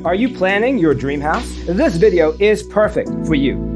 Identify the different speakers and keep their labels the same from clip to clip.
Speaker 1: Are you planning your dream house? This video is perfect for you.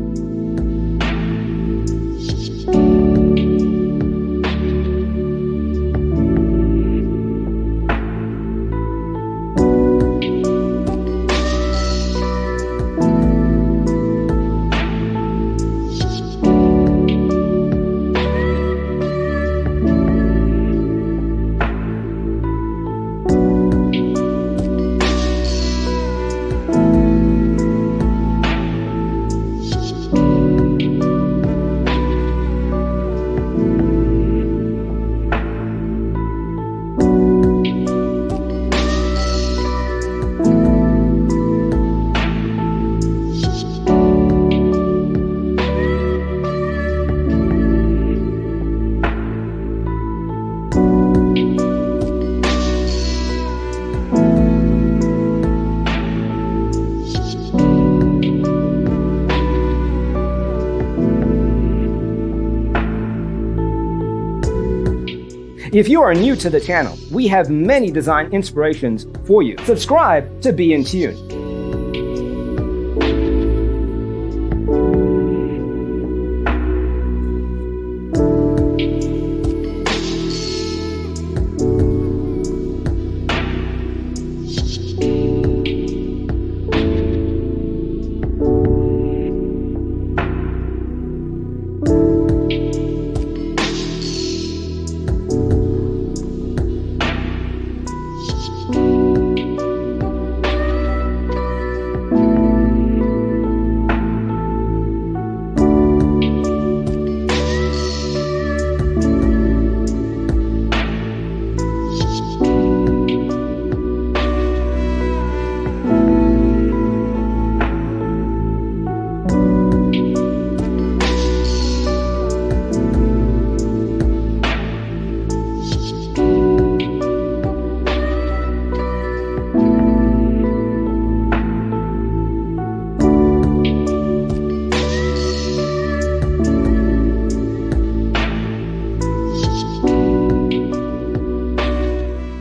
Speaker 1: If you are new to the channel, we have many design inspirations for you. Subscribe to be in tune.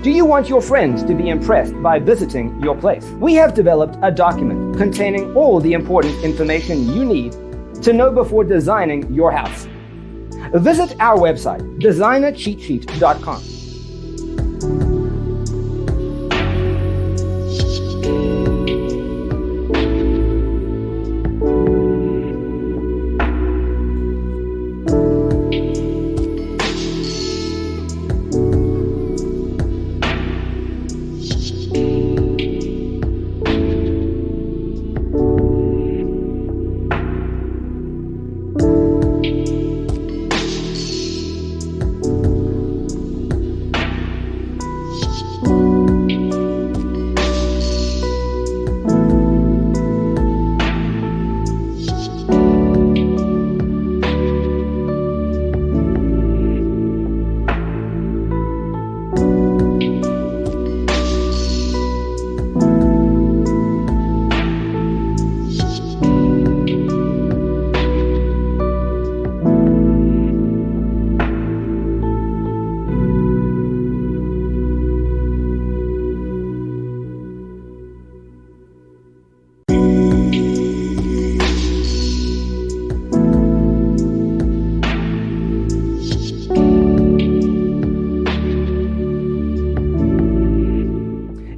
Speaker 1: Do you want your friends to be impressed by visiting your place? We have developed a document containing all the important information you need to know before designing your house. Visit our website, designercheatsheet.com.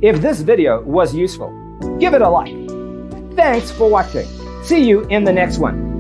Speaker 1: If this video was useful, give it a like. Thanks for watching. See you in the next one.